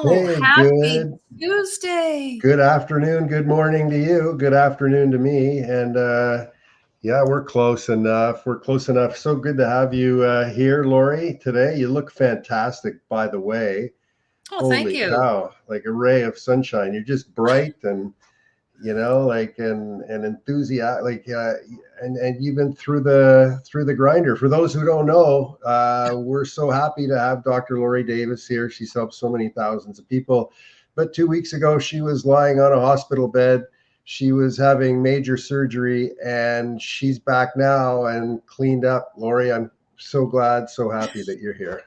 Oh, Hey, happy Tuesday. good afternoon, good morning to you, good afternoon to me, and yeah, we're close enough. We're close enough. So good to have you here, Laurie, today. You look fantastic, by the way. Oh, thank Holy you. cow, like a ray of sunshine. You're just bright and like and enthusiastic, and you've been through the grinder. For those who don't know, we're so happy to have Dr. Laurie Davis here. She's helped so many thousands of people. But 2 weeks ago, she was lying on a hospital bed. She was having major surgery, and she's back now and cleaned up. Laurie, I'm so glad, so happy that you're here.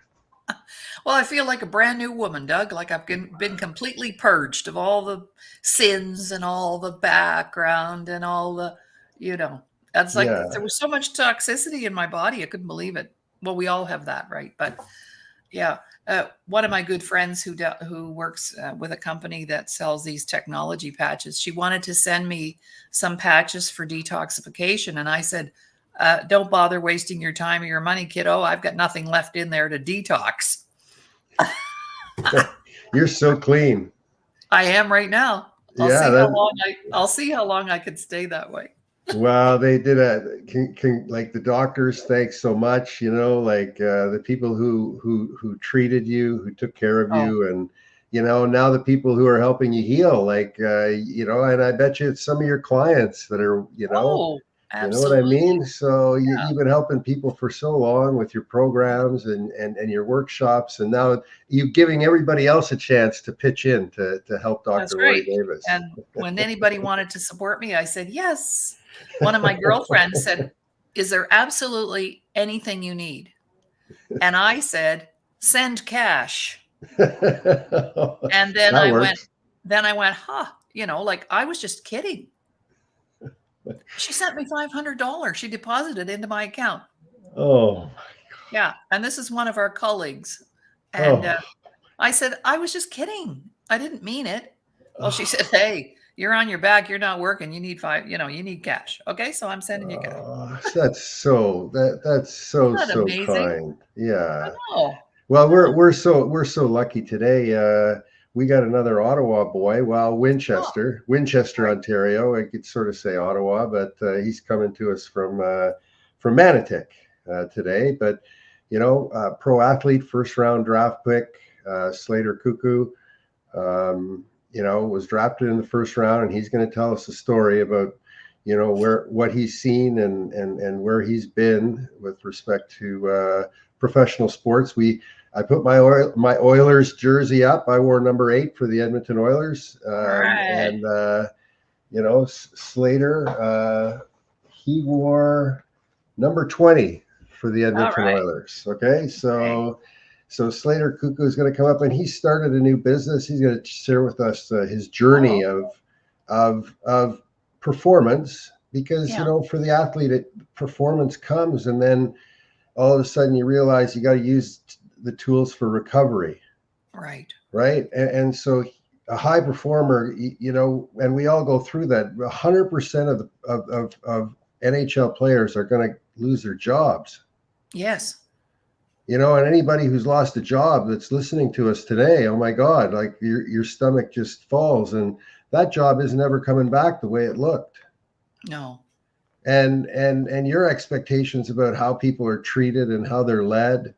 Well, I feel like a brand new woman, Doug, like I've been completely purged of all the sins and all the background and all the, you know, that's like there Yeah, was so much toxicity in my body. I couldn't believe it. Well, we all have that, right? But yeah, one of my good friends who works with a company that sells these technology patches, she wanted to send me some patches for detoxification, and I said, "Don't bother wasting your time or your money, kiddo. I've got nothing left in there to detox." you're so clean. I am right now. Yeah, that I'll see how long I can stay that way. Well, they did like the doctors. Thanks so much. Like the people who treated you, who took care of Oh, you, and now the people who are helping you heal. Like and I bet you it's some of your clients that are oh, you know what I absolutely. mean. So Yeah, you've been helping people for so long with your yeah, programs and your workshops, and now you're giving everybody else a chance to pitch in to help that's Dr. Laurie right. Davis. And when anybody wanted to support me, I said yes. One of my girlfriends said, "Is there absolutely anything you need?" And I said, "Send cash." And That works. then I went, huh, like I was just kidding. She sent me $500. She deposited into my account. Oh, Yeah. And this is one of our colleagues. And oh, I said, I was just kidding. I didn't mean it. Well, she oh, said, hey, you're on your back. You're not working. You need you need cash. Okay. So I'm sending you cash. that's Isn't so that so amazing? kind. I Yeah. know. I Well, know. we're so lucky today. We got another Ottawa boy. Well, Oh, Winchester, right. Ontario. I could sort of say Ottawa, but he's coming to us from Manotick today. But pro athlete, first round draft pick, Slater Koekkoek. Was drafted in the first round, and he's going to tell us a story about, what he's seen and where he's been with respect to professional sports. I put my Oilers jersey up. I wore number 8 for the Edmonton Oilers, All right. and Slater, he wore number 20 for the All Edmonton right. Oilers. Okay, Okay. so Slater Koekkoek is going to come up, and he started a new business. He's going to share with us his journey Oh, of performance, because yeah. for the athlete, performance comes, and then all of a sudden you realize you got to use the tools for recovery, Right. right? And so a high performer, and we all go through that. 100% of NHL players are going to lose their jobs. Yes. And anybody who's lost a job that's listening to us today, oh my God, like your stomach just falls, and that job is never coming back the way it looked. No. And your expectations about how people are treated and how they're led,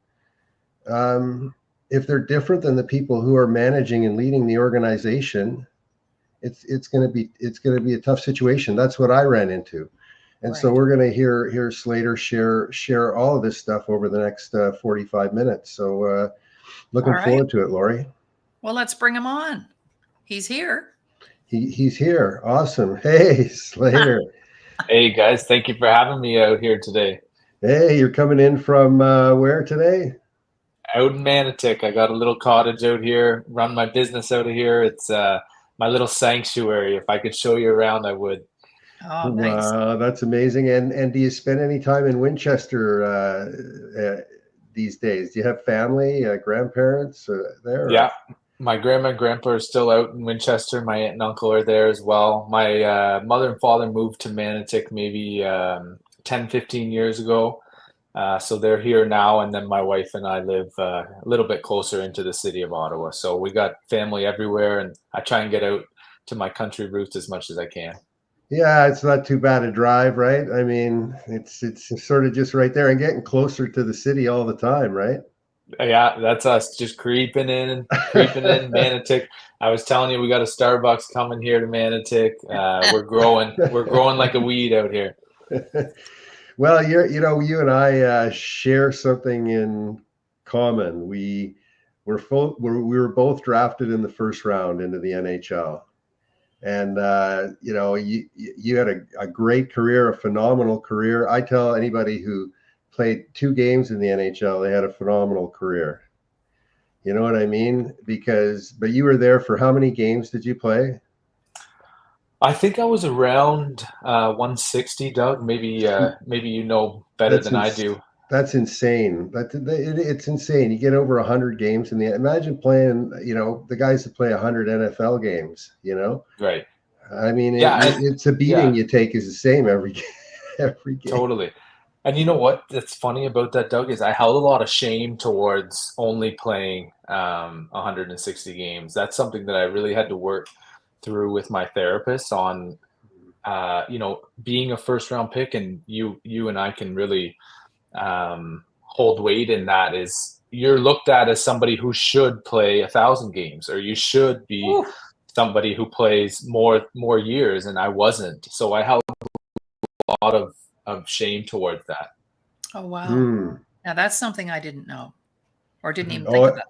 um, if they're different than the people who are managing and leading the organization, it's going to be a tough situation. That's what I ran into. And so Right. we're going to hear Slater share all of this stuff over the next 45 minutes. So All looking right. forward to it, Laurie. Well, let's bring him on. He's here. He's here. Awesome. Hey, Slater. Hey guys, thank you for having me out here today. Hey, you're coming in from where today? Out in Manotick, I got a little cottage out here, run my business out of here. It's my little sanctuary. If I could show you around, I would. Oh, nice. Wow, that's amazing. And do you spend any time in Winchester these days? Do you have family, grandparents there? Yeah, my grandma and grandpa are still out in Winchester. My aunt and uncle are there as well. My mother and father moved to Manotick maybe 10, 15 years ago. So they're here now, and then my wife and I live a little bit closer into the city of Ottawa. So we got family everywhere, and I try and get out to my country roots as much as I can. Yeah, it's not too bad a drive, right? I mean, it's sort of just right there and getting closer to the city all the time, right? Yeah, that's us just creeping in Manotick. I was telling you, we got a Starbucks coming here to Manotick. We're growing like a weed out here. Well, you and I share something in common. We were both drafted in the first round into the NHL, and you had a great career, a phenomenal career. I tell anybody who played 2 games in the NHL, they had a phenomenal career. You know what I mean? But you were there for how many games did you play? I think I was around 160, Doug. Maybe you know better That's than I ins- do. that's insane. It's insane. You get over 100 games in the. Imagine playing. The guys that play 100 NFL games. Right. I mean, Yeah, and it's a beating yeah, you take is the same every every game. totally. And you know what that's funny about that, Doug, is I held a lot of shame towards only playing 160 games. That's something that I really had to work through with my therapist on, being a first round pick, and you and I can really hold weight in that. Is you're looked at as somebody who should play 1,000 games, or you should be Ooh. somebody who plays more years, and I wasn't. So I held a lot of shame towards that. Oh, wow. Mm. Now that's something I didn't know or didn't even think Oh, about.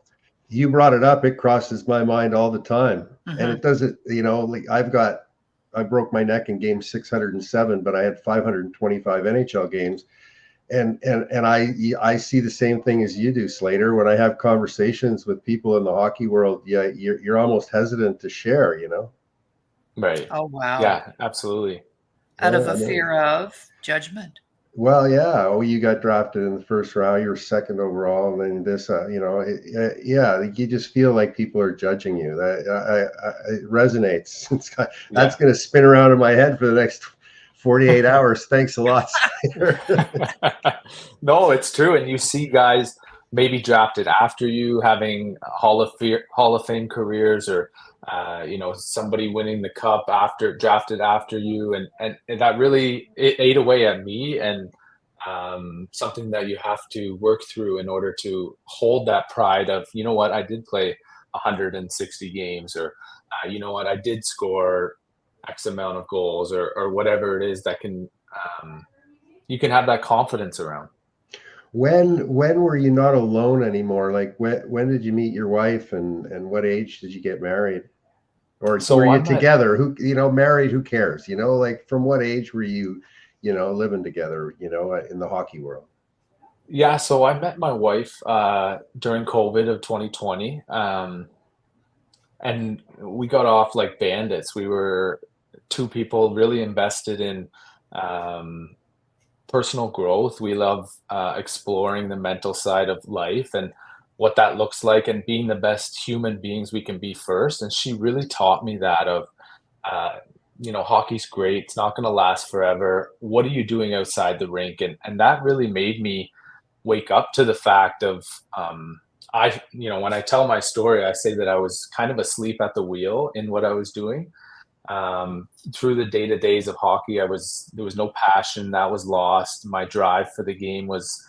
you brought it up. It crosses my mind all the time, and Hmm. it doesn't. Like I broke my neck in game 607, but I had 525 NHL games. And I see the same thing as you do, Slater. When I have conversations with people in the hockey world, yeah, you're almost hesitant to share. Right. Oh, wow. Yeah, absolutely. Out of Yeah, a I know. fear of judgment. Well, yeah. Oh, you got drafted in the first round. You were second overall, and then this, yeah. You just feel like people are judging you. It resonates. That's Yeah. going to spin around in my head for the next 48 hours. Thanks a lot, Slater. No, it's true. And you see guys maybe drafted after you having Hall of Fame careers, or somebody winning the cup after drafted after you, and that really it ate away at me, and something that you have to work through in order to hold that pride of, you know what, I did play 160 games, or you know what, I did score X amount of goals, or whatever it is that can you can have that confidence around. When were you not alone anymore? Like when did you meet your wife, and what age did you get married? Or were So you I'm at together? Married, who cares? Like from what age were you, living together, in the hockey world? Yeah, so I met my wife during COVID of 2020, and we got off like bandits. We were two people really invested in um, personal growth. We love exploring the mental side of life and what that looks like, and being the best human beings we can be first. And she really taught me that of, uh, hockey's great. It's not going to last forever. What are you doing outside the rink? And that really made me wake up to the fact of, when I tell my story, I say that I was kind of asleep at the wheel in what I was doing. Through the day to days of hockey, there was no passion that was lost. My drive for the game was,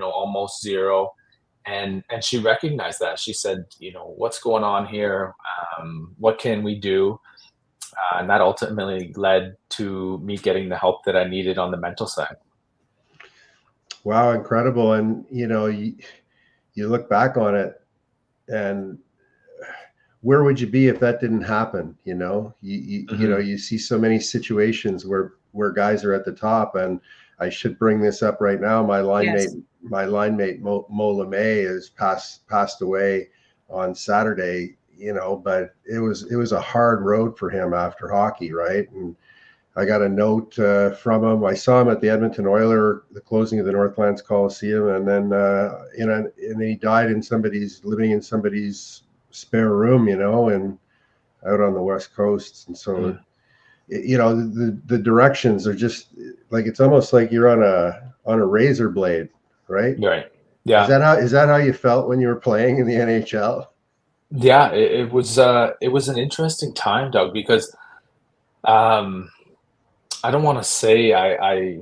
almost zero. And she recognized that. She said, what's going on here? What can we do? And that ultimately led to me getting the help that I needed on the mental side. Wow, incredible. And you look back on it, and where would you be if that didn't happen? Hmm. You see so many situations where guys are at the top. And I should bring this up right now. Yes. My line mate Mo LeMay is passed away on Saturday. But it was a hard road for him after hockey, right? And I got a note from him. I saw him at the Edmonton Oiler, the closing of the Northlands Coliseum, and then and he died living in somebody's spare room, and out on the West Coast. And so, the directions are just like, it's almost like you're on a razor blade, right? Right. Yeah. Is that how you felt when you were playing in the NHL? Yeah. It was an interesting time, Doug, because um, I don't want to say I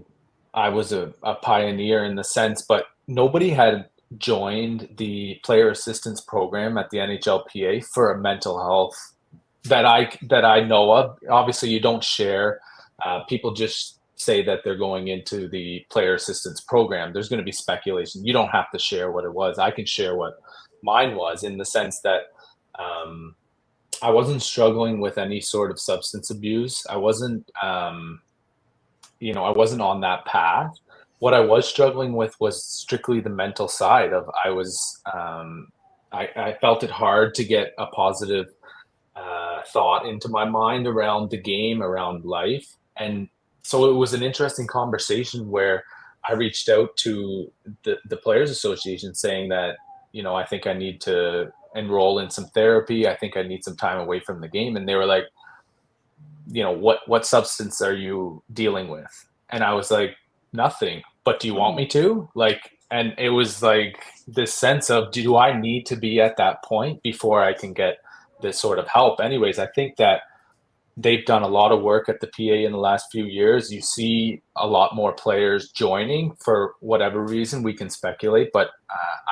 was a pioneer in the sense, but nobody had joined the player assistance program at the NHLPA for a mental health that I know of. Obviously, you don't share. People just say that they're going into the player assistance program. There's going to be speculation. You don't have to share what it was. I can share what mine was in the sense that um, I wasn't struggling with any sort of substance abuse. I wasn't, I wasn't on that path. What I was struggling with was strictly the mental side of I felt it hard to get a positive thought into my mind around the game, around life. And so it was an interesting conversation where I reached out to the Players Association saying that, I think I need to enroll in some therapy. I think I need some time away from the game. And they were like, what substance are you dealing with? And I was like, nothing. But do you want me to? And it was like this sense of, do I need to be at that point before I can get this sort of help? Anyways, I think that they've done a lot of work at the PA in the last few years. You see a lot more players joining for whatever reason. We can speculate, but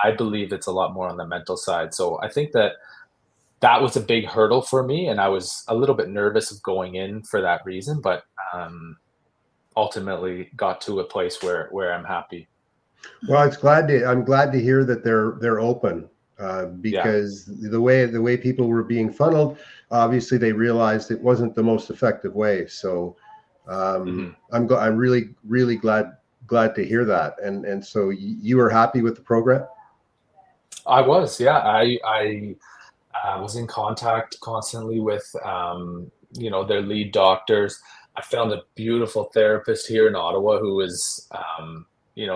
I believe it's a lot more on the mental side. So I think that was a big hurdle for me, and I was a little bit nervous of going in for that reason, but ultimately got to a place where I'm happy. Well, I'm glad to hear that they're open, because the way people were being funneled, obviously they realized it wasn't the most effective way. So I'm really glad to hear that. And so you were happy with the program? I was, yeah. I was in contact constantly with their lead doctors. I found a beautiful therapist here in Ottawa who is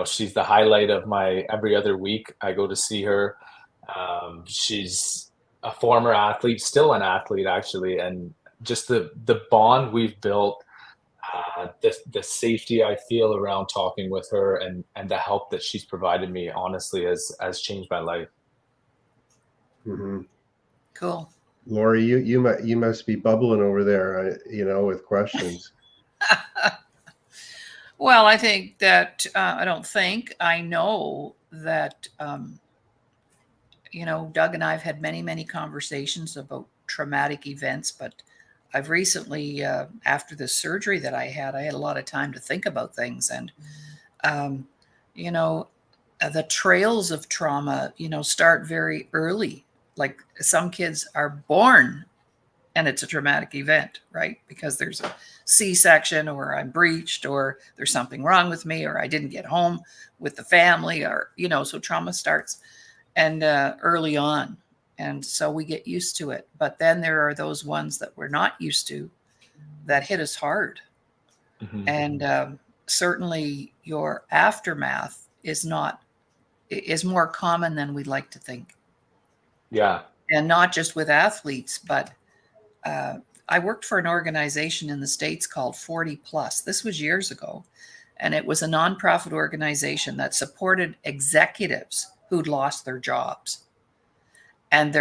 she's the highlight of my every other week. I go to see her. She's a former athlete, still an athlete actually, and just the bond we've built, the safety I feel around talking with her, and the help that she's provided me, honestly, has changed my life. Mm-hmm. Cool. Laurie, you must be bubbling over there, with questions. Well, I think that I know that Doug and I have had many, many conversations about traumatic events, but I've recently, after the surgery that I had a lot of time to think about things. And, the trails of trauma, start very early. Like some kids are born and it's a traumatic event, right? Because there's a C-section, or I'm breached, or there's something wrong with me, or I didn't get home with the family, or, so trauma starts and early on. And so we get used to it. But then there are those ones that we're not used to that hit us hard. Mm-hmm. And certainly your aftermath is more common than we'd like to think. Yeah. And not just with athletes, but I worked for an organization in the States called 40 Plus. This was years ago. And it was a nonprofit organization that supported executives who'd lost their jobs. And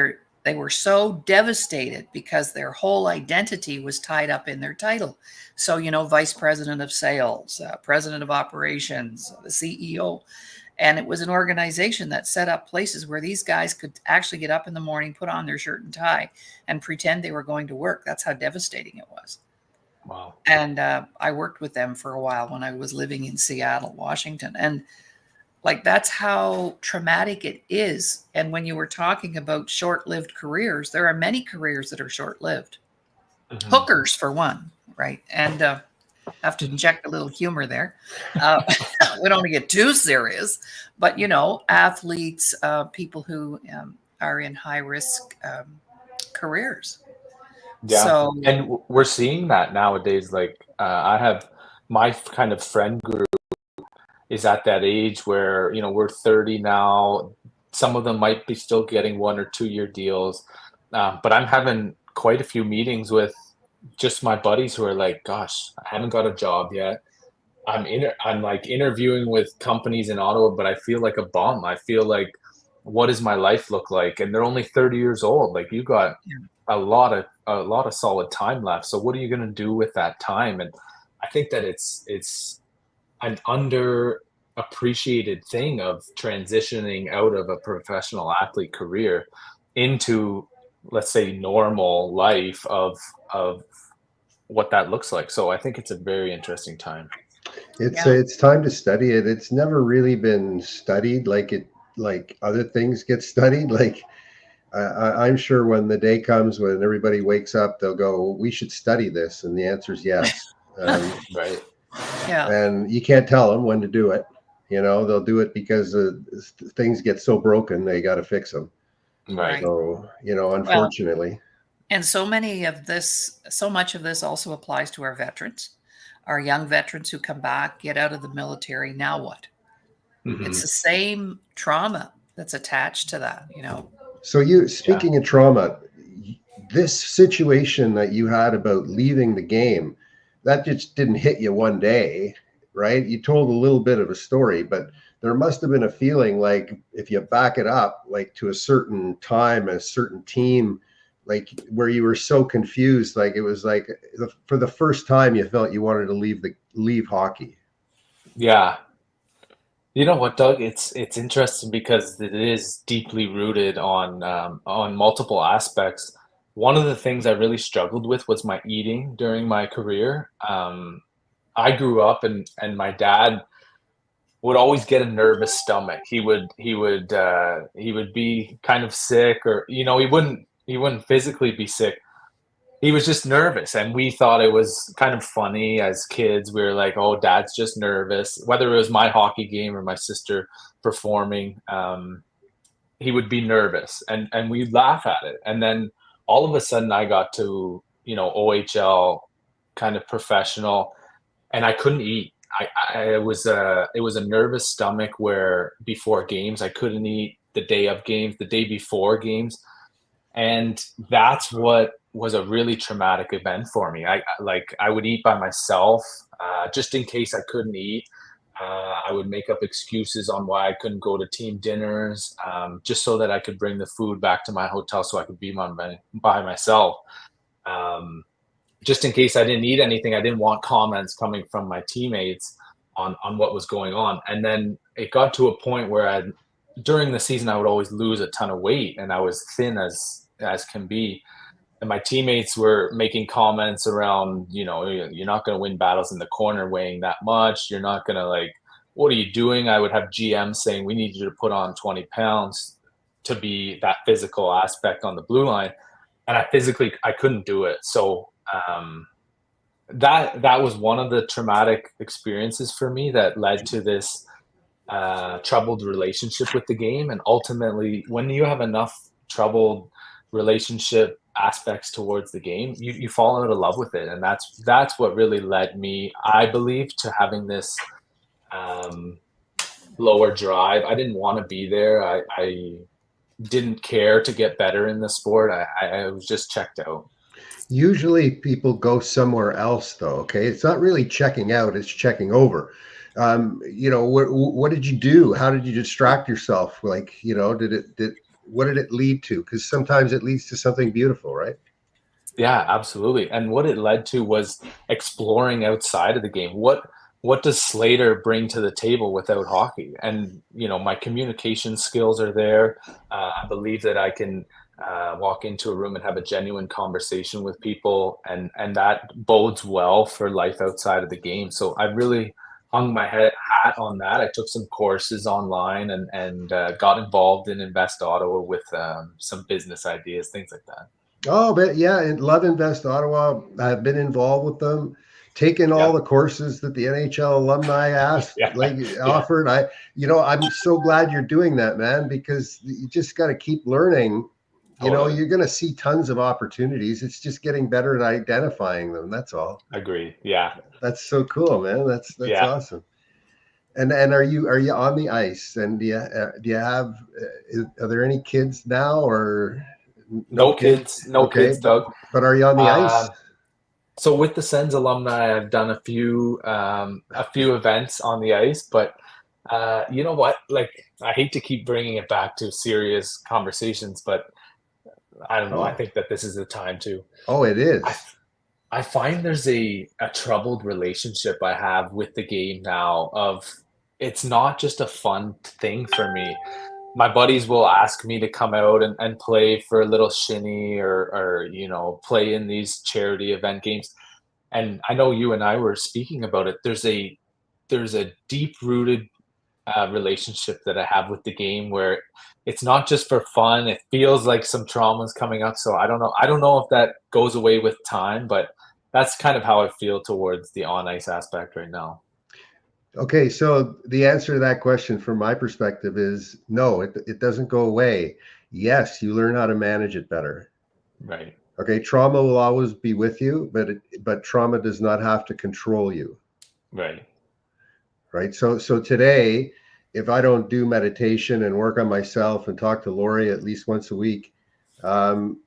they were so devastated because their whole identity was tied up in their title. So, vice president of sales, president of operations, the CEO. And it was an organization that set up places where these guys could actually get up in the morning, put on their shirt and tie, and pretend they were going to work. That's how devastating it was. Wow. And I worked with them for a while when I was living in Seattle, Washington. And that's how traumatic it is. And when you were talking about short-lived careers, there are many careers that are short-lived. Mm-hmm. Hookers, for one, right? And have to inject a little humor there. We don't get too serious, but athletes, people who are in high-risk careers. Yeah, so, and we're seeing that nowadays. I have my kind of friend group is at that age where we're 30 now. Some of them might be still getting 1 or 2 year deals, but I'm having quite a few meetings with just my buddies who are like, gosh, I haven't got a job yet. I'm like interviewing with companies in Ottawa, but I feel like a bum. I feel like, what does my life look like? And they're only 30 years old. Like, you got a lot of solid time left. So what are you going to do with that time? And I think that it's an underappreciated thing of transitioning out of a professional athlete career into, let's say, normal life of what that looks like. So I think it's a very interesting time. Yeah. It's time to study it. It's never really been studied like other things get studied. Like I'm sure when the day comes when everybody wakes up, they'll go, "We should study this," and the answer is yes. Right. Yeah. And you can't tell them when to do it. They'll do it because things get so broken, they got to fix them. Right. So, Well, unfortunately. and so much of this also applies to our veterans, our young veterans who come back, get out of the military. Now what? Mhm. It's the same trauma that's attached to that. So Yeah. speaking of trauma, this situation that you had about leaving the game, that just didn't hit you one day, right? You told a little bit of a story, but there must have been a feeling like, if you back it up, like to a certain time, a certain team, like where you were so confused, like it was like for the first time you felt you wanted to leave hockey. Yeah. You know what, Doug? It's interesting because it is deeply rooted on multiple aspects. One of the things I really struggled with was my eating during my career. I grew up, and my dad would always get a nervous stomach. He would be kind of sick, or he wouldn't physically be sick. He was just nervous, and we thought it was kind of funny as kids. We were like, "Oh, dad's just nervous." Whether it was my hockey game or my sister performing, he would be nervous, and we'd laugh at it. And then all of a sudden, I got to OHL, kind of professional, and I couldn't eat. It was a nervous stomach where before games I couldn't eat, the day of games, the day before games, and that's what was a really traumatic event for me. I would eat by myself, just in case I couldn't eat. I would make up excuses on why I couldn't go to team dinners, just so that I could bring the food back to my hotel so I could be by myself. Um, just in case I didn't eat anything, I didn't want comments coming from my teammates on what was going on. And then it got to a point where during the season, I would always lose a ton of weight, and I was thin as can be. And my teammates were making comments around, you're not going to win battles in the corner weighing that much. You're not going to, like, what are you doing? I would have GM saying, we need you to put on 20 pounds to be that physical aspect on the blue line. And I couldn't do it. So that was one of the traumatic experiences for me that led to this troubled relationship with the game. And ultimately, when you have enough troubled relationship aspects towards the game, you fall out of love with it. And that's what really led me, I believe, to having this lower drive. I didn't want to be there. I didn't care to get better in the sport. I was just checked out. Usually people go somewhere else, though. Okay. It's not really checking out, it's checking over. What did you do? How did you distract yourself? Like, what did it lead to? Because sometimes it leads to something beautiful, right? Yeah, absolutely. And what it led to was exploring outside of the game. What does Slater bring to the table without hockey? And my communication skills are there. I believe that I can walk into a room and have a genuine conversation with people, and that bodes well for life outside of the game. So I really hung my hat on that. I took some courses online and got involved in Invest Ottawa with some business ideas, things like that. Oh, but yeah, and Love Invest Ottawa, I've been involved with them, taken all Yeah, the courses that the NHL alumni asked, yeah, like yeah, offered. I'm so glad you're doing that, man, because you just got to keep learning. totally. You're going to see tons of opportunities. It's just getting better at identifying them. That's all. Agree. Yeah, That's so cool, man. That's yeah. awesome. And are you on the ice? And do you have? Are there any kids now or no No kids? kids, no Okay, kids, Doug. but are you on the ice? Um, So with the Sens alumni, I've done a few events on the ice, but you know what? Like, I hate to keep bringing it back to serious conversations, but I don't know. I Oh, think that this is the time to. oh, it I is. I find there's a troubled relationship I have with the game now. Of it's not just a fun thing for me. My buddies will ask me to come out and play for a little shinny, or play in these charity event games. And I know you and I were speaking about it. There's a deep rooted relationship that I have with the game, where it's not just for fun. It feels like some trauma's coming up. So I don't know. I don't know if that goes away with time, but that's kind of how I feel towards the on ice aspect right now. Okay, so the answer to that question from my perspective is no, it doesn't go away. Yes, you learn how to manage it better. Right. Okay, trauma will always be with you, but trauma does not have to control you. Right. Right. So today, if I don't do meditation and work on myself and talk to Laurie at least once a week, um,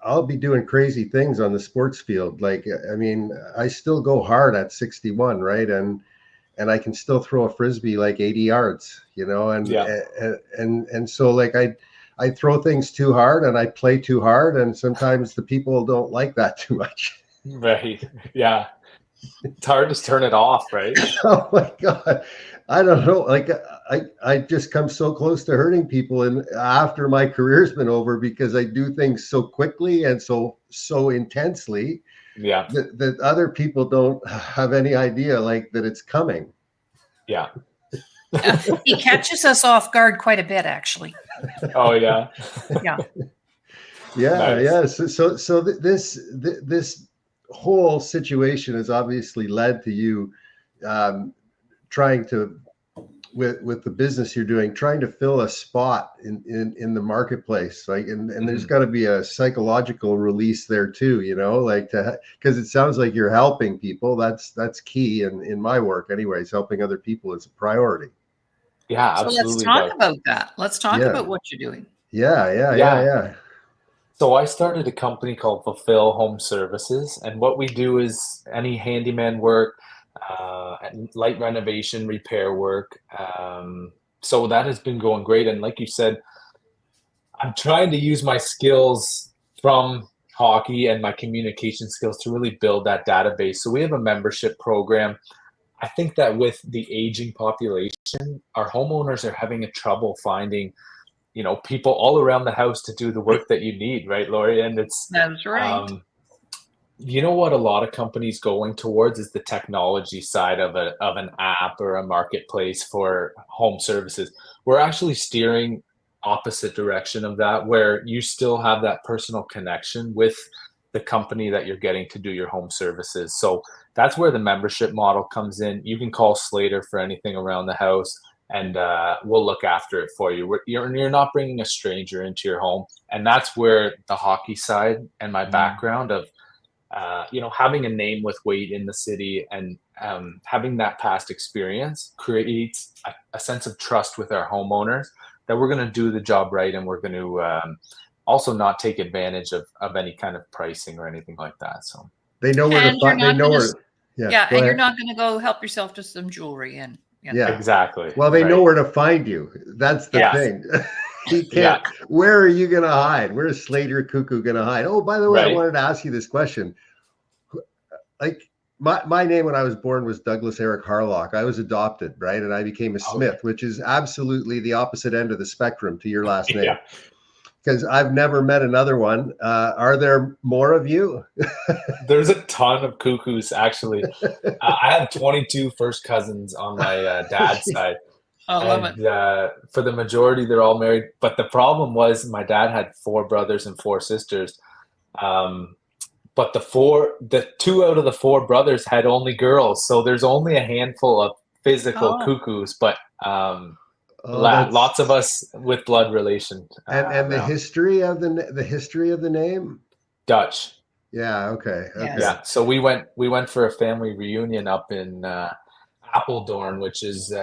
I'll be doing crazy things on the sports field. Like, I mean, I still go hard at 61, right? And I can still throw a frisbee like 80 yards, Yeah. and so like I throw things too hard and I play too hard, and sometimes the people don't like that too much. Right. Yeah. It's hard to turn it off, right? Oh my God. I don't know. Like I just come so close to hurting people and after my career's been over, because I do things so quickly and so intensely Yeah. that other people don't have any idea like that it's coming. Yeah. He catches us off guard quite a bit, actually. Oh yeah. Yeah. Yeah, Nice. yeah. This whole situation has obviously led to you trying to, with the business you're doing, trying to fill a spot in the marketplace. Like, and there's got to be a psychological release there too, like because it sounds like you're helping people. That's key in my work anyways. Helping other people is a priority. Yeah, So let's absolutely, talk Doug. about that. Let's talk Yeah. about what you're doing. Yeah. Yeah. So I started a company called Fulfill Home Services, and what we do is any handyman work, and light renovation, repair work. So that has been going great. And like you said, I'm trying to use my skills from hockey and my communication skills to really build that database. So we have a membership program. I think that with the aging population, our homeowners are having a trouble finding, people all around the house to do the work that you need, right, Laurie? And it's, That's right. what a lot of companies going towards is the technology side of an app or a marketplace for home services. We're actually steering opposite direction of that, where you still have that personal connection with the company that you're getting to do your home services. So that's where the membership model comes in. You can call Slater for anything around the house, and we'll look after it for you. You're not bringing a stranger into your home. And that's where the hockey side and my background of having a name with weight in the city, and having that past experience creates a sense of trust with our homeowners that we're going to do the job right, and we're going to also not take advantage of any kind of pricing or anything like that. So They know where And to you're find. They not know going where. to, Yeah. yeah, Go and you're ahead. not going to go help yourself to some jewelry and, Yeah. exactly. Well, they know right. where to find you. That's the Yeah. thing. You Yeah. can't. Where are you going to hide? Where's Slater Koekkoek going to hide? Oh, by the way, I Right. wanted to ask you this question. Like my name when I was born was Douglas Eric Harlock. I was adopted, right? And I became a Smith, Okay. which is absolutely the opposite end of the spectrum to your last name. Yeah. Because I've never met another one. Are there more of you? There's a ton of cuckoos, actually. I have 22 first cousins on my dad's side. I love it. And for the majority, they're all married. But the problem was my dad had 4 brothers and 4 sisters. But the 2 out of the 4 brothers had only girls. So there's only a handful of physical Oh. cuckoos, but That's lots of us with blood relation. and the around. history of the name. Dutch. Yeah. Okay. Yes. Yeah. So we went for a family reunion up in Apeldoorn, which is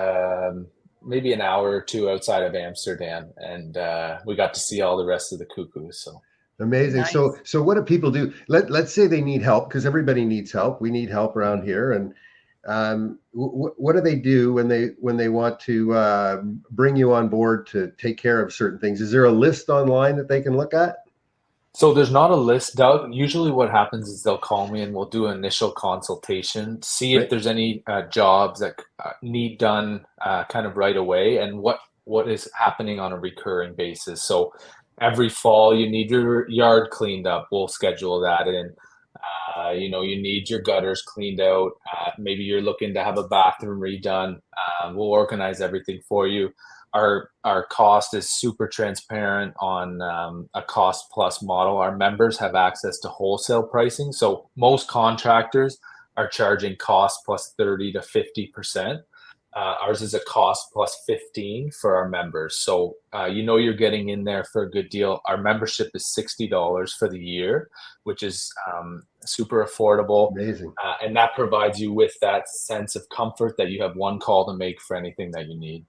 maybe an hour or 2 outside of Amsterdam, and we got to see all the rest of the cuckoos. So Amazing. Nice. So what do people do? Let's say they need help, because everybody needs help. We need help around here. And what do they do when they want to bring you on board to take care of certain things? Is there a list online that they can look at? So there's not a list, Doug. Usually what happens is they'll call me and we'll do an initial consultation, see if Right. there's any jobs that need done kind of right away and what is happening on a recurring basis. So every fall you need your yard cleaned up, we'll schedule that in. You know, you need your gutters cleaned out. Maybe you're looking to have a bathroom redone. We'll organize everything for you. Our cost is super transparent on a cost plus model. Our members have access to wholesale pricing. So most contractors are charging cost plus 30 to 50%. Ours is a cost plus 15 for our members. So you know you're getting in there for a good deal. Our membership is $60 for the year, which is super affordable. Amazing. And that provides you with that sense of comfort that you have one call to make for anything that you need.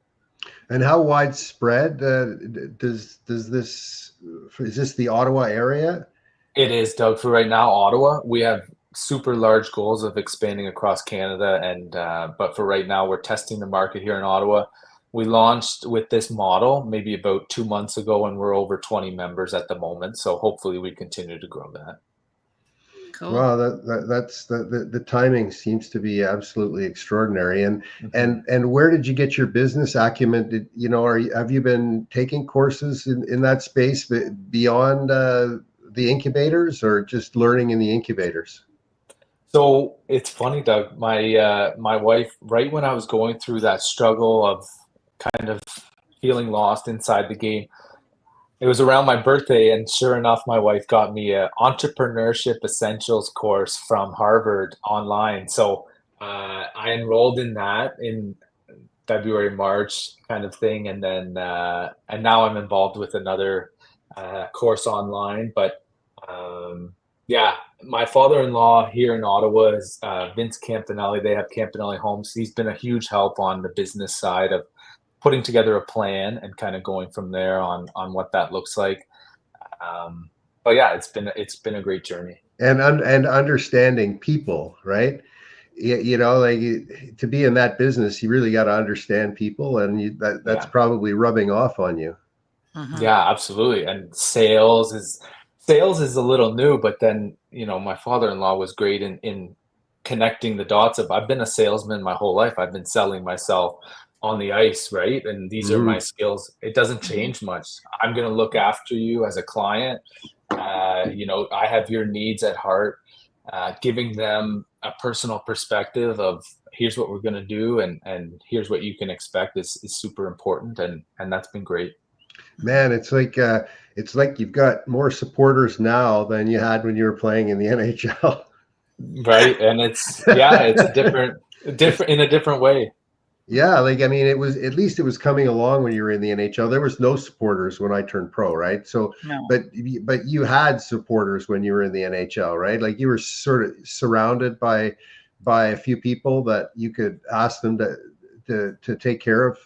And how widespread does this is this the Ottawa area? It is, Doug. For right now, Ottawa, we have super large goals of expanding across Canada, and but for right now, we're testing the market here in Ottawa. We launched with this model maybe about 2 months ago, and we're over 20 members at the moment. So hopefully, we continue to grow that. Cool. Well, that's the timing seems to be absolutely extraordinary. And Mhm. and where did you get your business acumen? Have you been taking courses in that space beyond the incubators, or just learning in the incubators? So it's funny, Doug. My wife, right when I was going through that struggle of kind of feeling lost inside the game, it was around my birthday, and sure enough, my wife got me a entrepreneurship essentials course from Harvard online. So I enrolled in that in February, March kind of thing, and now I'm involved with another course online. But um, yeah, my father-in-law here in Ottawa is Vince Campanelli. They have Campanelli Homes. He's been a huge help on the business side of putting together a plan and kind of going from there on what that looks like. But yeah, it's been a great journey. And understanding people, right? Like to be in that business, you really got to understand people, and that's Yeah. probably rubbing off on you. Hmm. Yeah, absolutely. And sales is a little new, but then, my father-in-law was great in connecting the dots of I've been a salesman my whole life. I've been selling myself on the ice, right? And these are my Mhm. skills. It doesn't change much. I'm going to look after you as a client. I have your needs at heart. Giving them a personal perspective of here's what we're going to do and here's what you can expect is super important, and that's been great. Man, it's like you've got more supporters now than you had when you were playing in the NHL. Right. And it's a different It's in a different way. Yeah, like I mean, it was at least it was coming along when you were in the NHL. There was no supporters when I turned pro, right? So, No. but you had supporters when you were in the NHL, right? Like you were sort of surrounded by a few people that you could ask them to take care of,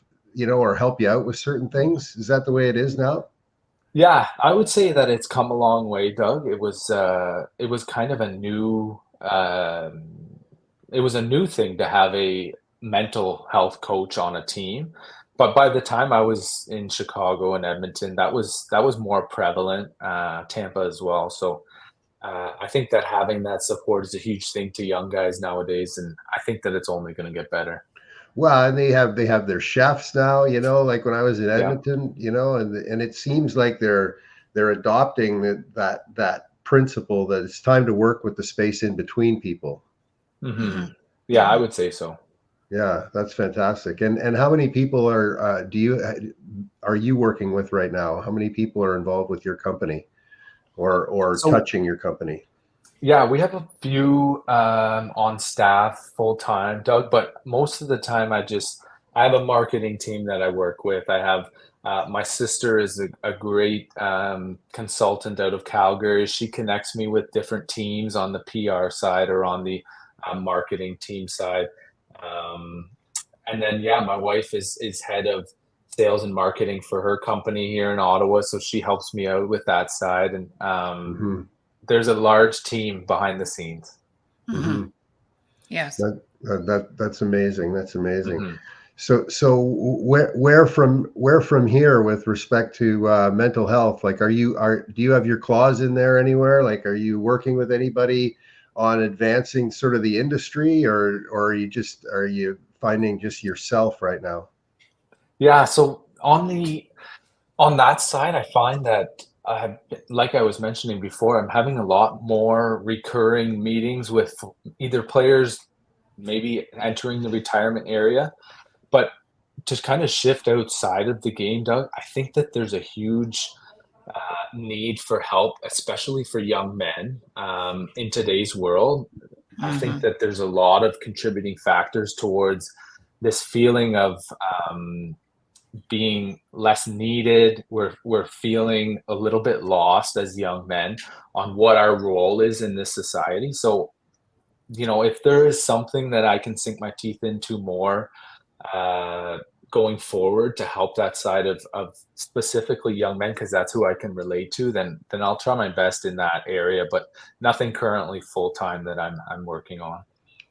or help you out with certain things. Is that the way it is now? Yeah, I would say that it's come a long way, Doug. It was kind of a new it was a new thing to have a mental health coach on a team. But by the time I was in Chicago and Edmonton, that was more prevalent, Tampa as well. So I think that having that support is a huge thing to young guys nowadays, and I think that it's only going to get better. Well, and they have their chefs now, like when I was in Yeah. Edmonton, and it seems like they're adopting that principle that it's time to work with the space in between people. Hmm. Hmm. Yeah, I would say so. Yeah, that's fantastic. And how many people are you working with right now? How many people are involved with your company or So touching your company? yeah, we have a few on staff full time, Doug, but most of the time I have a marketing team that I work with. I have my sister is a great consultant out of Calgary. She connects me with different teams on the PR side or on the marketing team side. Um, and then yeah, my wife is head of sales and marketing for her company here in Ottawa. So she helps me out with that side. And Mm-hmm. there's a large team behind the scenes. Mm-hmm. Yes. That's amazing. That's amazing. Mm-hmm. So where from here with respect to mental health? Like, do you have your claws in there anywhere? Like, are you working with anybody on advancing sort of the industry, or are you finding just yourself right now? Yeah. So on that side, I find that like I was mentioning before, I'm having a lot more recurring meetings with either players maybe entering the retirement area, but to kind of shift outside of the game, Doug, I think that there's a huge need for help, especially for young men in today's world. I think Mm-hmm. that there's a lot of contributing factors towards this feeling of being less needed. We're feeling a little bit lost as young men on what our role is in this society. So, if there is something that I can sink my teeth into more uh, going forward to help that side of specifically young men, because that's who I can relate to, then I'll try my best in that area, but nothing currently full time that I'm working on.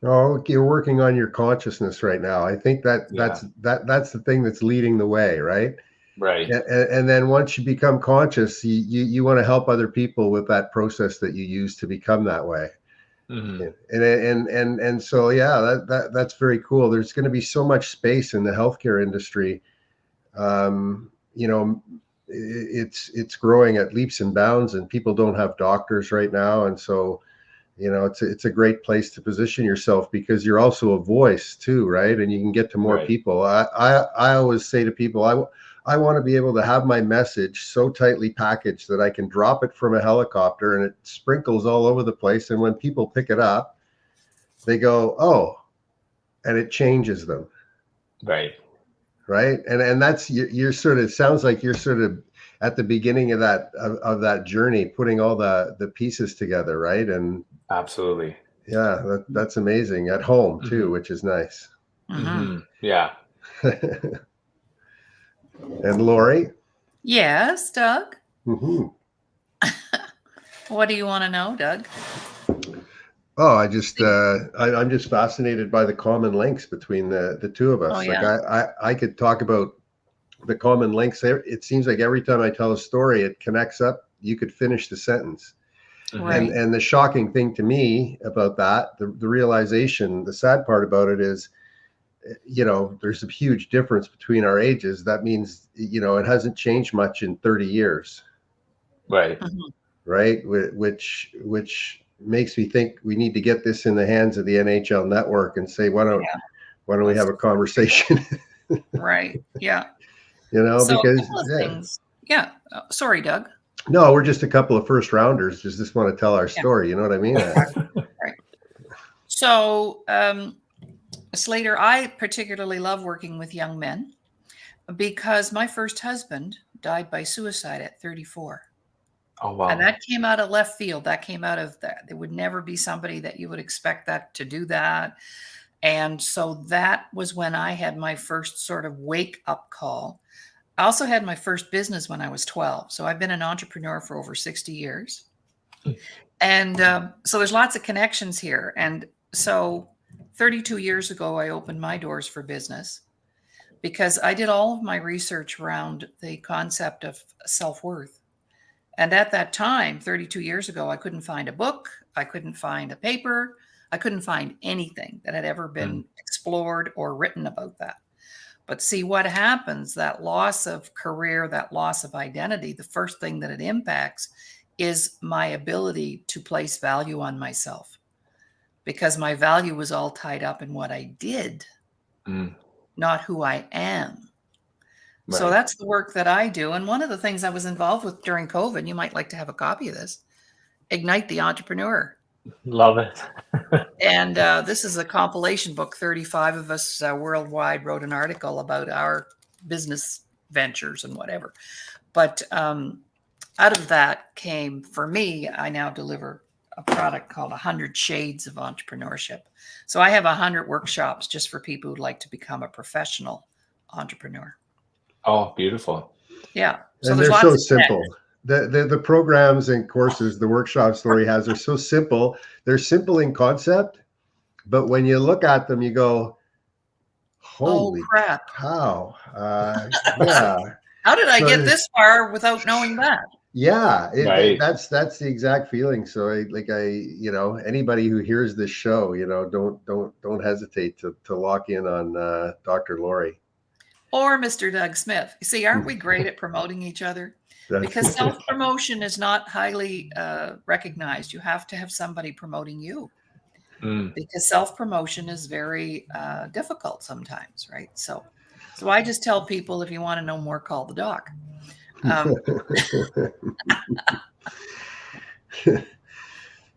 Oh, you're working on your consciousness right now. I think Yeah, that's the thing that's leading the way, right? right. And then once you become conscious, you want to help other people with that process that you use to become that way. Hmm. And so yeah, that's very cool. There's going to be so much space in the healthcare industry. You know, it's growing at leaps and bounds, and people don't have doctors right now, and so it's a great place to position yourself because you're also a voice too, right? And you can get to more Right. people. I always say to people, I want to be able to have my message so tightly packaged that I can drop it from a helicopter and it sprinkles all over the place. And when people pick it up, they go, oh, and it changes them. Right. Right. And that's, you're sort of, sounds like you're sort of at the beginning of that journey, putting all the pieces together. Right. And Absolutely. yeah, that's amazing at home too, Hmm. which is nice. Mm-hmm. Hmm. Yeah. And Laurie? Yes, Doug. Mm-hmm. What do you want to know, Doug? Oh, I'm just fascinated by the common links between the two of Oh us. Like yeah. I could talk about the common links there. It seems like every time I tell a story, it connects up. You could finish the sentence. Hmm. Right. And the shocking thing to me about that, the realization, the sad part about it is, there's a huge difference between our ages. That means, it hasn't changed much in 30 years, Right. Mm-hmm. right? Which makes me think we need to get this in the hands of the NHL network and say, Yeah. why don't we Let's have a conversation? right. Yeah. So a Because couple of yeah, things. Yeah. Sorry, Doug. no, we're just a couple of first rounders. Just want to tell our Yeah. story. You know what I mean? Exactly. Right. So, Slater, I particularly love working with young men because my first husband died by suicide at 34. Oh, And wow. that came out of left field. That came out of that. There would never be somebody that you would expect that to do that. And so that was when I had my first sort of wake up call. I also had my first business when I was 12. So I've been an entrepreneur for over 60 years. And so there's lots of connections here. And so 32 years ago, I opened my doors for business because I did all of my research around the concept of self-worth. And at that time, 32 years ago, I couldn't find a book. I couldn't find a paper. I couldn't find anything that had ever been explored or written about that. But see what happens, that loss of career, that loss of identity, the first thing that it impacts is my ability to place value on myself because my value was all tied up in what I did, Mm. not who I am. So Right. that's the work that I do. And one of the things I was involved with during COVID, you might like to have a copy of this, Ignite the Entrepreneur. Love it. And this is a compilation book. 35 of us worldwide wrote an article about our business ventures and whatever. But out of that came, for me, I now deliver a product called 100 Shades of Entrepreneurship. So I have 100 workshops just for people who'd like to become a professional entrepreneur. Oh, beautiful. Yeah. So And there's they're lots so of connect. simple. The programs and courses, the workshops Laurie has are so simple. They're simple in concept, but when you look at them, you go, Oh "Holy crap. cow!" Yeah. How did I get So this far without knowing that? yeah, Right. that's the exact feeling. So anybody who hears this show, don't hesitate to lock in on Dr. Laurie. Or Mr. Doug Smith. You see, aren't we great at promoting each other? Because That's self promotion is not highly recognized. You have to have somebody promoting you Mm. because self promotion is very difficult sometimes, right? So I just tell people if you want to know more, call the doc. Um,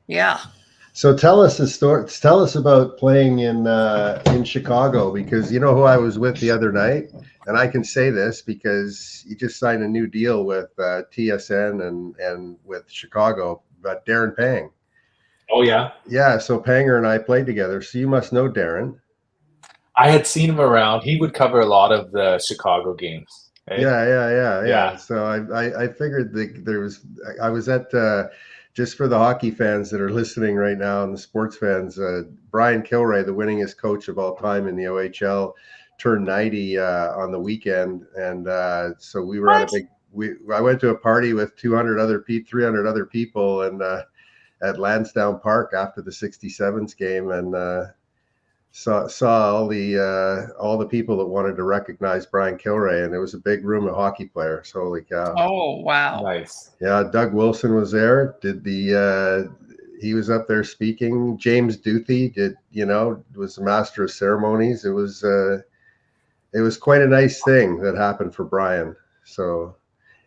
yeah. So tell us a story. Tell us about playing in Chicago, because you know who I was with the other night, and I can say this because you just signed a new deal with TSN and with Chicago, but Darren Pang. Oh yeah. Yeah, so Panger and I played together. So you must know Darren. I had seen him around. He would cover a lot of the Chicago games. Eh? Yeah. Yeah. So I figured that there was. I was at just for the hockey fans that are listening right now and the sports fans. Brian Kilray, the winningest coach of all time in the OHL, turned 90 on the weekend, and so we were at a What? big. I went to a party with 300 other people, and at Lansdowne Park after the 67s game, and saw all the people that wanted to recognize Brian Kilray, and it was a big room of hockey players. Holy cow! Oh, wow. Nice. Yeah, Doug Wilson was there. He was up there speaking. James Duthie was the master of ceremonies. It was quite a nice thing that happened for Brian. So,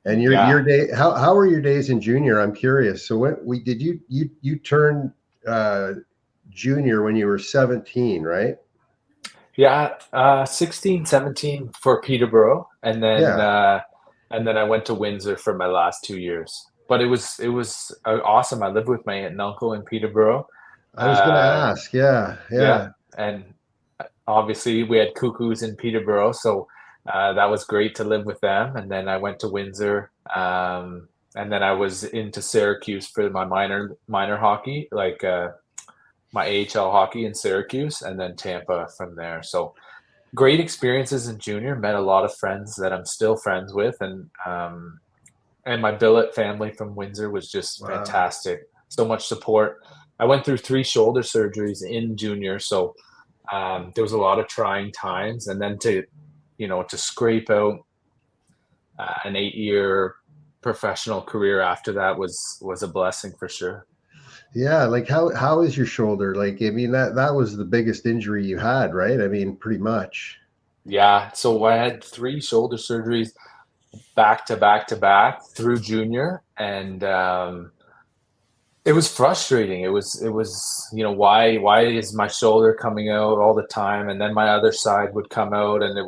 and your Yeah. day, how were your days in junior? I'm curious. So when did you turn junior when you were 17, right? Yeah. 16, 17 for Peterborough, Yeah, and then I went to Windsor for my last 2 years. But it was awesome. I lived with my aunt and uncle in Peterborough. I was gonna Uh, ask. Yeah, yeah, yeah. and obviously we had cuckoos in Peterborough, so that was great to live with them. And then I went to Windsor, and then I was into Syracuse for my minor hockey, like my AHL hockey in Syracuse, and then Tampa from there. So great experiences in junior. Met a lot of friends that I'm still friends with, and my billet family from Windsor was just Wow. fantastic. So much support. I went through 3 shoulder surgeries in junior, so there was a lot of trying times, and then to scrape out an 8-year professional career after that was a blessing for sure. Yeah, like how is your shoulder? Like, I mean, that was the biggest injury you had, right? I mean, pretty much. Yeah, so I had 3 shoulder surgeries back to back to back through junior, and it was frustrating. It was why is my shoulder coming out all the time, and then my other side would come out, and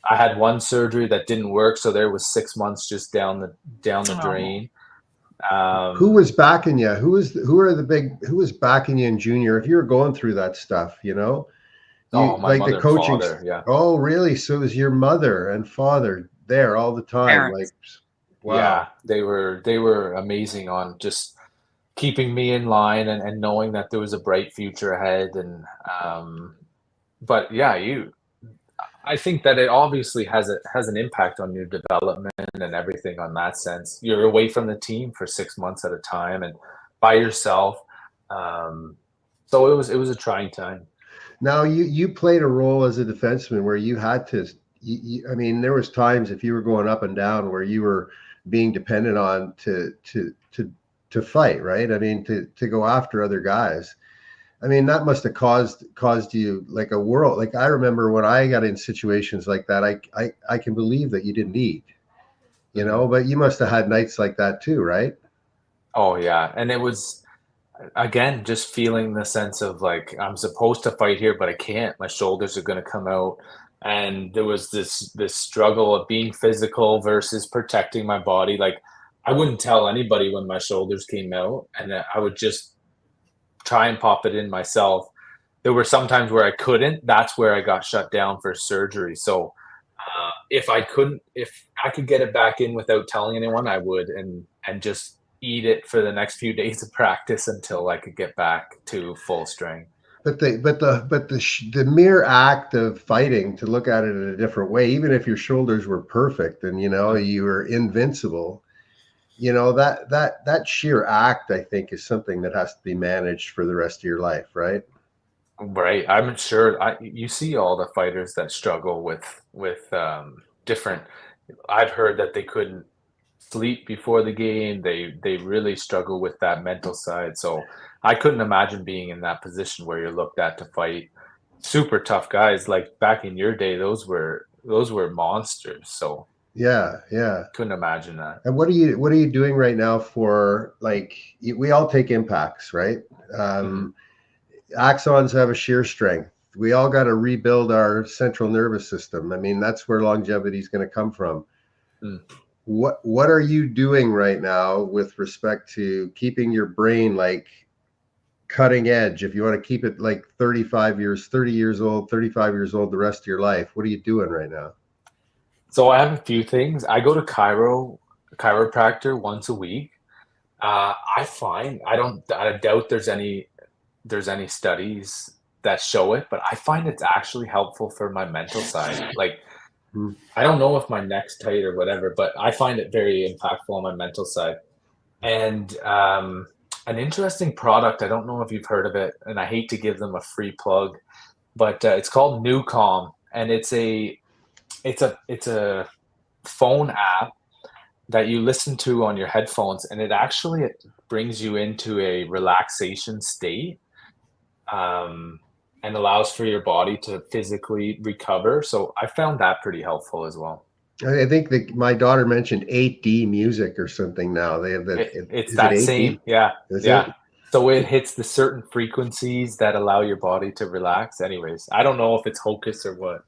I had one surgery that didn't work, so there was 6 months just down the Oh, drain. Who Um, was backing you? Who was backing you in junior? If you were going through that stuff, oh, you my like the mother and coaching. father, yeah. Oh, really? So it was your mother and father there all the time. Like, parents. wow. Yeah, they were amazing on just keeping me in line, and knowing that there was a bright future ahead. And but yeah, I think that it obviously has an impact on your development and everything on that sense. You're away from the team for 6 months at a time and by yourself. Um, so it was a trying time. Now you played a role as a defenseman where you had to. I mean, there was times if you were going up and down where you were being dependent on to fight, right? I mean, to go after other guys. I mean, that must have caused you like a world. Like I remember when I got in situations like that, I can believe that you didn't eat, Mhm. but you must have had nights like that too, right? Oh yeah, and it was again just feeling the sense of like I'm supposed to fight here, but I can't. My shoulders are going to come out, and there was this struggle of being physical versus protecting my body. Like I wouldn't tell anybody when my shoulders came out, and I would just try and pop it in myself. There were some times where I couldn't. That's where I got shut down for surgery. So If I could get it back in without telling anyone, I would, and just eat it for the next few days of practice until I could get back to full strength. But the mere act of fighting, to look at it in a different way, even if your shoulders were perfect and you were invincible, that sheer act, I think, is something that has to be managed for the rest of your life, right? Right. I'm sure you see all the fighters that struggle with different. I've heard that they couldn't sleep before the game. They really struggle with that mental side. So I couldn't imagine being in that position where you're looked at to fight super tough guys. Like back in your day, those were monsters. So Yeah. couldn't imagine that. And what are you doing right now for, like, we all take impacts, right? Axons have a sheer strength. We all got to rebuild our central nervous system. I mean, that's where longevity is going to come from. What are you doing right now with respect to keeping your brain like cutting edge? If you want to keep it like 30 years old, 35 years old, the rest of your life, what are you doing right now? So I have a few things. I go to chiropractor once a week. I find I doubt there's any studies that show it, but I find it's actually helpful for my mental side. Like, I don't know if my neck's tight or whatever, but I find it very impactful on my mental side. And an interesting product, I don't know if you've heard of it, and I hate to give them a free plug, but it's called New Calm, and it's a phone app that you listen to on your headphones, and it actually brings you into a relaxation state, and allows for your body to physically recover. So I found that pretty helpful as well. I think that my daughter mentioned 8D music or something now. They have that. It's that 8D? Same. Yeah. Is yeah. It? So it hits the certain frequencies that allow your body to relax. Anyways, I don't know if it's hocus or what.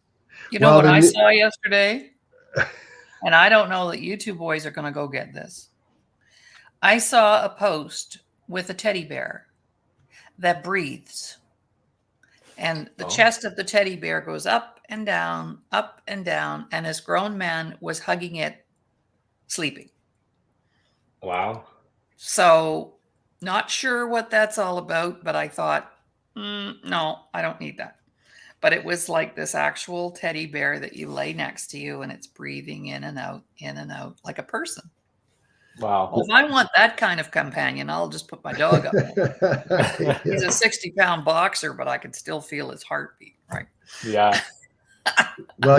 You know what I saw yesterday? And I don't know that you two boys are going to go get this. I saw a post with a teddy bear that breathes. And the chest of the teddy bear goes up and down, and this grown man was hugging it, sleeping. Wow. So not sure what that's all about, but I thought, no, I don't need that. But it was like this actual teddy bear that you lay next to you, and it's breathing in and out, like a person. Wow. Well, if I want that kind of companion, I'll just put my dog up. He's a 60-pound boxer, but I can still feel his heartbeat, right? Yeah. Well,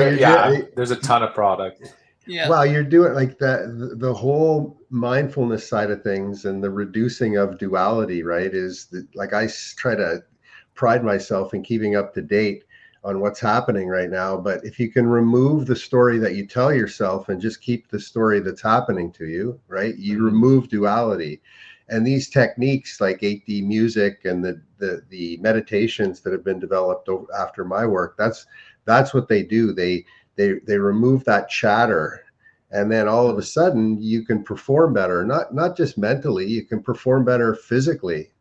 there's a ton of product. Yeah. Well, you're doing like that. The whole mindfulness side of things and the reducing of duality, right? Like I try to pride myself in keeping up to date on what's happening right now. But if you can remove the story that you tell yourself and just keep the story that's happening to you, right? You remove duality. And these techniques like 8D music and the meditations that have been developed after my work, that's what they do. They remove that chatter, and then all of a sudden you can perform better, not just mentally, you can perform better physically.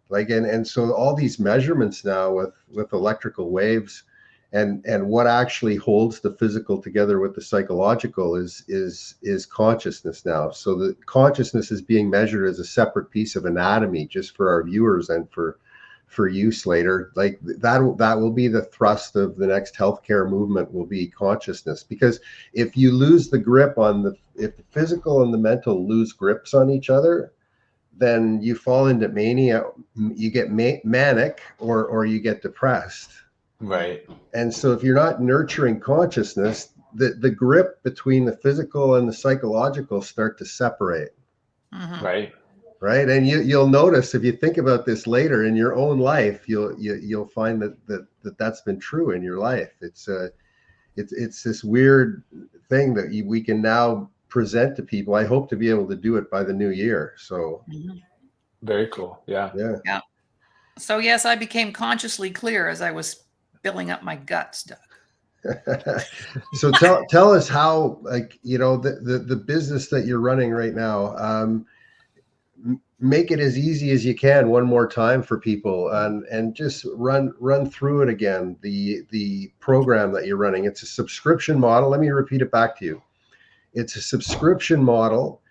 Like, and so all these measurements now with electrical waves and what actually holds the physical together with the psychological is consciousness now. So the consciousness is being measured as a separate piece of anatomy, just for our viewers and for you, Slater. Like that will be the thrust of the next healthcare movement, will be consciousness. Because if you lose the grip if the physical and the mental lose grips on each other, then you fall into mania, you get manic, or you get depressed. Right. And so if you're not nurturing consciousness, the grip between the physical and the psychological start to separate. Right. Right. And you'll notice, if you think about this later in your own life, you'll find that's been true in your life. It's this weird thing that we can now present to people. I hope to be able to do it by the new year. So very cool. Yeah. So yes, I became consciously clear as I was filling up my guts, Doug. So tell us how, like, the business that you're running right now, make it as easy as you can one more time for people, and just run through it again. The program that you're running, it's a subscription model. Let me repeat it back to you. It's a subscription model.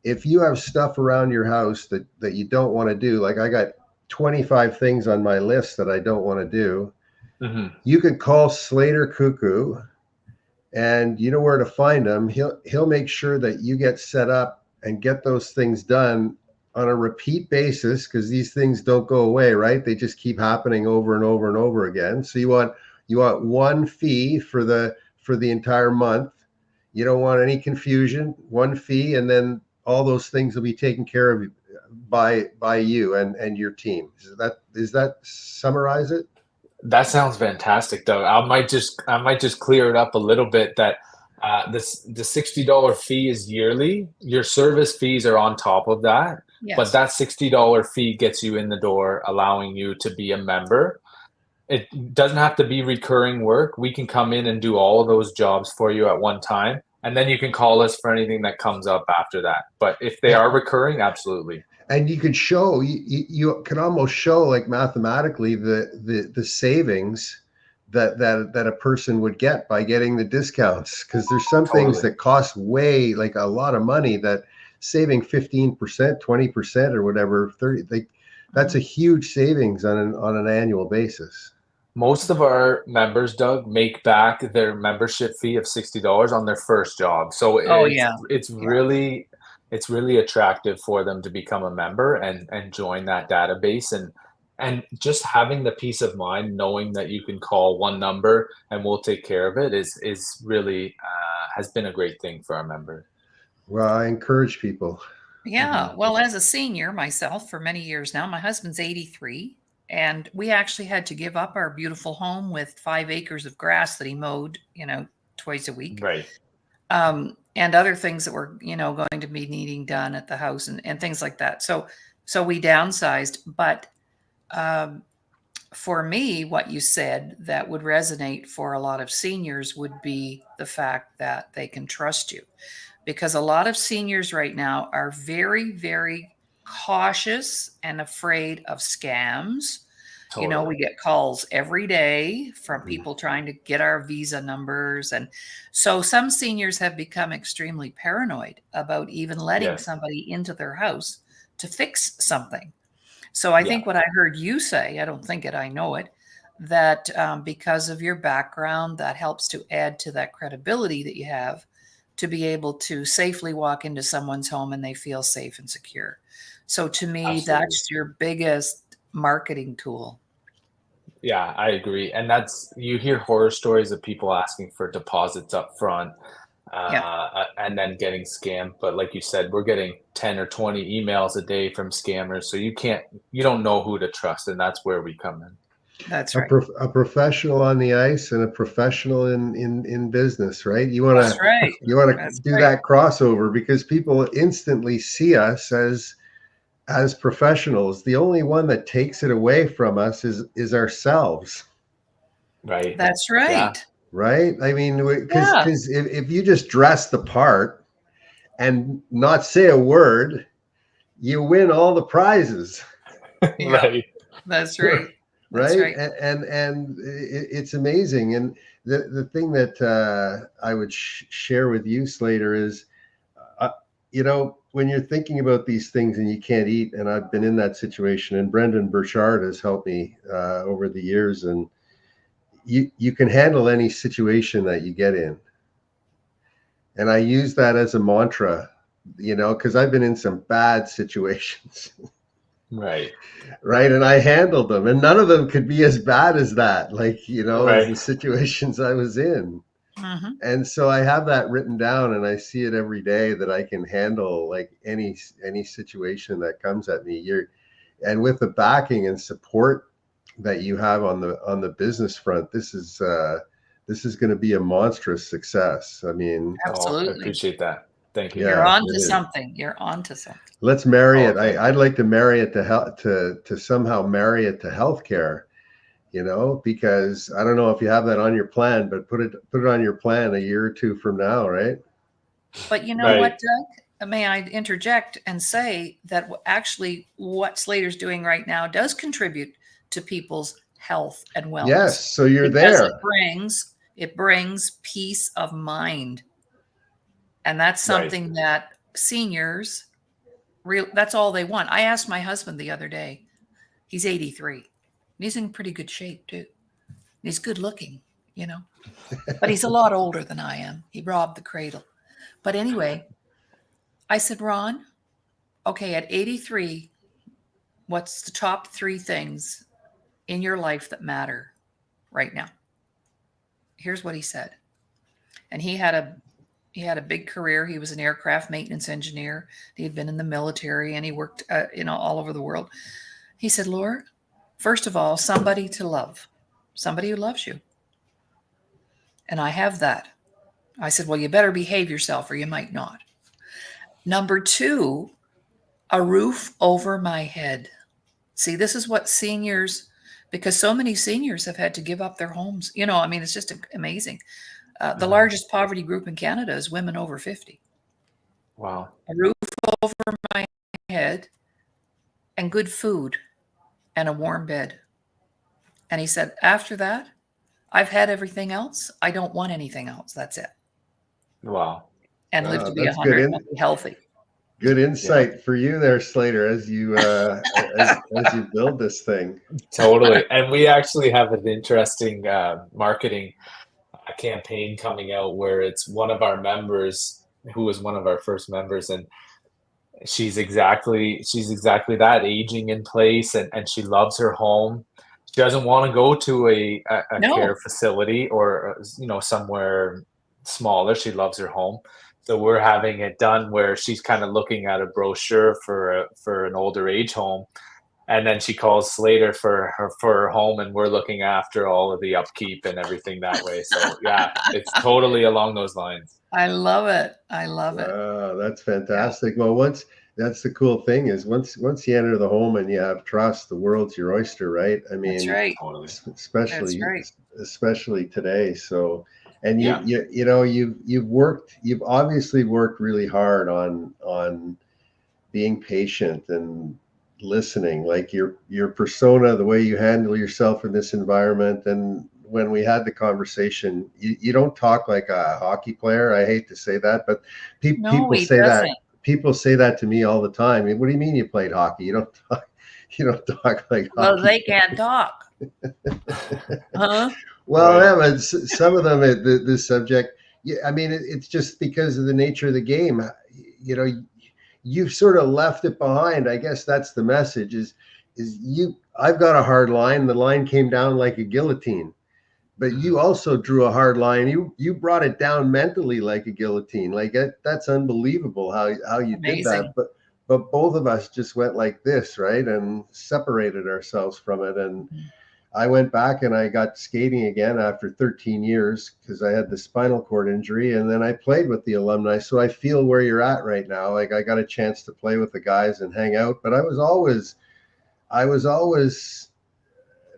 If you have stuff around your house that you don't want to do, like I got 25 things on my list that I don't want to do, you could call Slater Koekkoek, and you know where to find him. He'll make sure that you get set up and get those things done on a repeat basis, because these things don't go away, right? They just keep happening over and over and over again. So you want one fee for the entire month. You don't want any confusion. One fee, and then all those things will be taken care of by you and your team. Does that summarize it? That sounds fantastic, Doug. I might just clear it up a little bit that the $60 fee is yearly. Your service fees are on top of that, Yes. but that $60 fee gets you in the door, allowing you to be a member. It doesn't have to be recurring work. We can come in and do all of those jobs for you at one time, and then you can call us for anything that comes up after that. But if they are recurring, absolutely. And you could show, you can almost show, like mathematically, the savings that a person would get by getting the discounts, because there's some things that cost way, like a lot of money, that saving 15%, 20% or whatever, 30, that's a huge savings on an annual basis. Most of our members, Doug, make back their membership fee of $60 on their first job. So it's really attractive for them to become a member and join that database, and just having the peace of mind knowing that you can call one number and we'll take care of it is really has been a great thing for our members. Well, I encourage people. Yeah. Well, as a senior myself for many years now, my husband's 83, and we actually had to give up our beautiful home with 5 acres of grass that he mowed, twice a week. Right. And other things that were, going to be needing done at the house and things like that. So we downsized. But for me, what you said that would resonate for a lot of seniors would be the fact that they can trust you. Because a lot of seniors right now are very, very cautious and afraid of scams. Totally. We get calls every day from people trying to get our Visa numbers. And so some seniors have become extremely paranoid about even letting somebody into their house to fix something. So I think what I heard you say, I don't think it, I know it, that because of your background, that helps to add to that credibility that you have to be able to safely walk into someone's home and they feel safe and secure. So to me, Absolutely. That's your biggest marketing tool. Yeah, I agree. And you hear horror stories of people asking for deposits up front and then getting scammed. But like you said, we're getting 10 or 20 emails a day from scammers. So you don't know who to trust. And that's where we come in. That's right. A professional on the ice and a professional in business, right? You want to do that crossover, because people instantly see us as professionals. The only one that takes it away from us is ourselves. Right. That's right. Yeah. Right. I mean, because if you just dress the part and not say a word, you win all the prizes. Right. That's right. Right. And it's amazing. And the thing that I would share with you, Slater, is, when you're thinking about these things and you can't eat, and I've been in that situation, and Brendan Burchard has helped me over the years, and you can handle any situation that you get in. And I use that as a mantra, because I've been in some bad situations. Right. Right. And I handled them, and none of them could be as bad as that, as the situations I was in. Mm-hmm. And so I have that written down, and I see it every day that I can handle like any situation that comes at me. And with the backing and support that you have on the business front, this is going to be a monstrous success. I mean, absolutely. I appreciate that. Thank you. You're on to something. You're on to something. Let's marry it. I'd like to marry it to somehow marry it to healthcare, because I don't know if you have that on your plan, but put it on your plan a year or two from now, right? But you know what, Doug? may I interject and say that actually what Slater's doing right now does contribute to people's health and wellness. Yes. So you're because there. it brings peace of mind. And that's something that seniors that's all they want. I asked my husband the other day, he's 83. And he's in pretty good shape too. He's good looking, you know, but he's a lot older than I am. He robbed the cradle. But anyway, I said, Ron, okay, at 83, what's the top 3 things in your life that matter right now? Here's what he said. And he had a big career. He was an aircraft maintenance engineer. He had been in the military and he worked, all over the world. He said, Laura, first of all, somebody to love, somebody who loves you. And I have that. I said, well, you better behave yourself or you might not. Number 2, a roof over my head. See, this is what seniors, because so many seniors have had to give up their homes. It's just amazing. The largest poverty group in Canada is women over 50. Wow. A roof over my head and good food and a warm bed. And he said, after that, I've had everything else. I don't want anything else. That's it. Wow. And live to be That's 100 and be healthy. Good insight for you there, Slater, as you as you build this thing. Totally. And we actually have an interesting marketing campaign coming out where it's one of our members who was one of our first members, and she's exactly that, aging in place, and she loves her home. She doesn't want to go to a No. care facility or somewhere smaller. She loves her home. So we're having it done where she's kind of looking at a brochure for an older age home, and then she calls Slater for her home, and we're looking after all of the upkeep and everything that way. So yeah, it's totally along those lines. I love it. I love it. Wow, that's fantastic. Yeah. Well, that's the cool thing is once you enter the home and you have trust, the world's your oyster, right? I mean, that's right. especially today. So, and you've obviously worked really hard on being patient and listening, like your persona, the way you handle yourself in this environment. And when we had the conversation, you don't talk like a hockey player. I hate to say that, but people say that. People say that to me all the time. I mean, what do you mean you played hockey? You don't talk like well, hockey. they can't talk. Huh? Well, yeah, but some of them, the subject, I mean, it's just because of the nature of the game. You've sort of left it behind. I guess that's the message I've got a hard line. The line came down like a guillotine, but you also drew a hard line. You brought it down mentally like a guillotine. Like that's unbelievable how you did that. But both of us just went like this, right? And separated ourselves from it. And I went back and I got skating again after 13 years because I had the spinal cord injury, and then I played with the alumni. So I feel where you're at right now. Like I got a chance to play with the guys and hang out, but I was always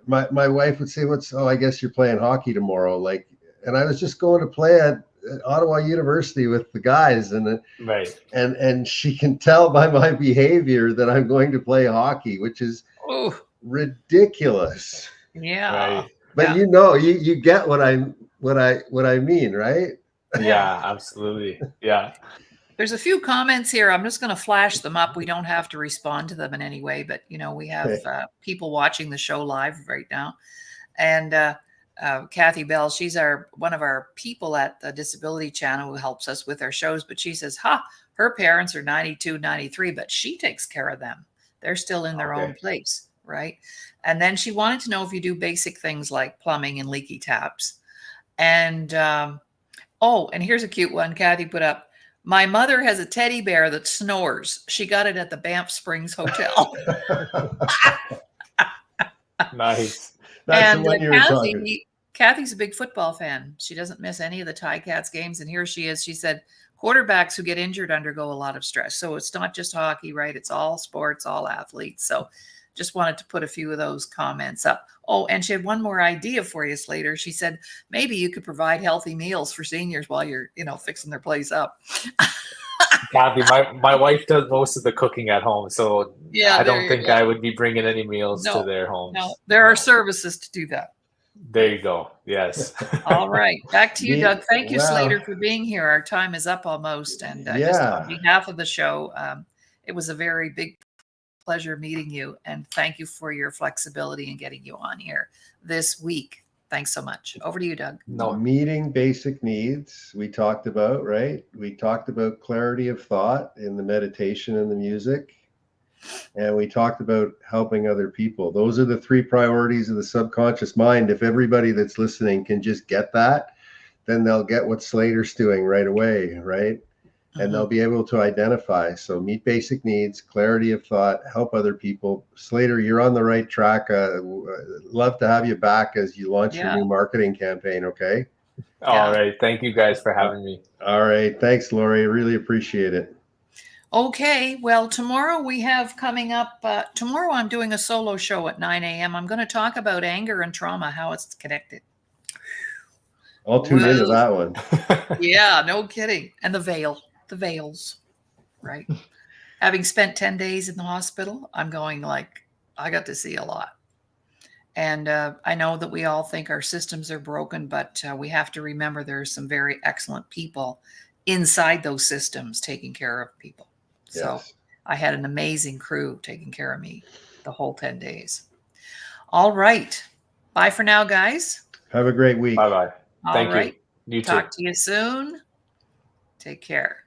my wife would say, I guess you're playing hockey tomorrow. Like, and I was just going to play at Ottawa University with the guys, and and she can tell by my behavior that I'm going to play hockey, which is ridiculous. Yeah. Right. But you get what I mean, right? Yeah, absolutely. Yeah. There's a few comments here. I'm just going to flash them up. We don't have to respond to them in any way, but we have people watching the show live right now. And Kathy Bell, she's one of our people at the Disability Channel who helps us with our shows. But she says, her parents are 92, 93, but she takes care of them. They're still in their own place, right? And then she wanted to know if you do basic things like plumbing and leaky taps. And, and here's a cute one Kathy put up. My mother has a teddy bear that snores. She got it at the Banff Springs Hotel. Nice. That's the one you were talking. Kathy's a big football fan. She doesn't miss any of the Ticats games. And here she is. She said, quarterbacks who get injured undergo a lot of stress. So it's not just hockey, right? It's all sports, all athletes. So just wanted to put a few of those comments up. Oh, and she had one more idea for you, Slater. She said, maybe you could provide healthy meals for seniors while you're, fixing their place up. Kathy, my wife does most of the cooking at home, so Yeah, I there don't you think go. I would be bringing any meals to No, their homes. no, there are No. services to do that. There you go. Yes. All right. Back to you, Doug. Thank you, Well, Slater, for being here. Our time is up almost. And just on yeah. behalf of the show, it was a very big pleasure meeting you. And thank you for your flexibility in getting you on here this week. Thanks so much. Over to you, Doug. No. Meeting basic needs we talked about, right? We talked about clarity of thought in the meditation and the music. And we talked about helping other people. Those are the 3 priorities of the subconscious mind. If everybody that's listening can just get that, then they'll get what Slater's doing right away, right? And they'll be able to identify. So meet basic needs, clarity of thought, help other people. Slater, you're on the right track. Love to have you back as you launch your new marketing campaign, okay? All right. Thank you guys for having me. All right. Thanks, Laurie. I really appreciate it. Okay, well, tomorrow we have coming up, tomorrow I'm doing a solo show at 9 a.m. I'm going to talk about anger and trauma, how it's connected. I'll tune into that one. Yeah, no kidding. And the veils, right? Having spent 10 days in the hospital, I'm going like, I got to see a lot. And I know that we all think our systems are broken, but we have to remember there's some very excellent people inside those systems taking care of people. So Yes. I had an amazing crew taking care of me the whole 10 days. All right. Bye for now, guys. Have a great week. Bye-bye. All Thank right. you. You too. Talk to you soon. Take care.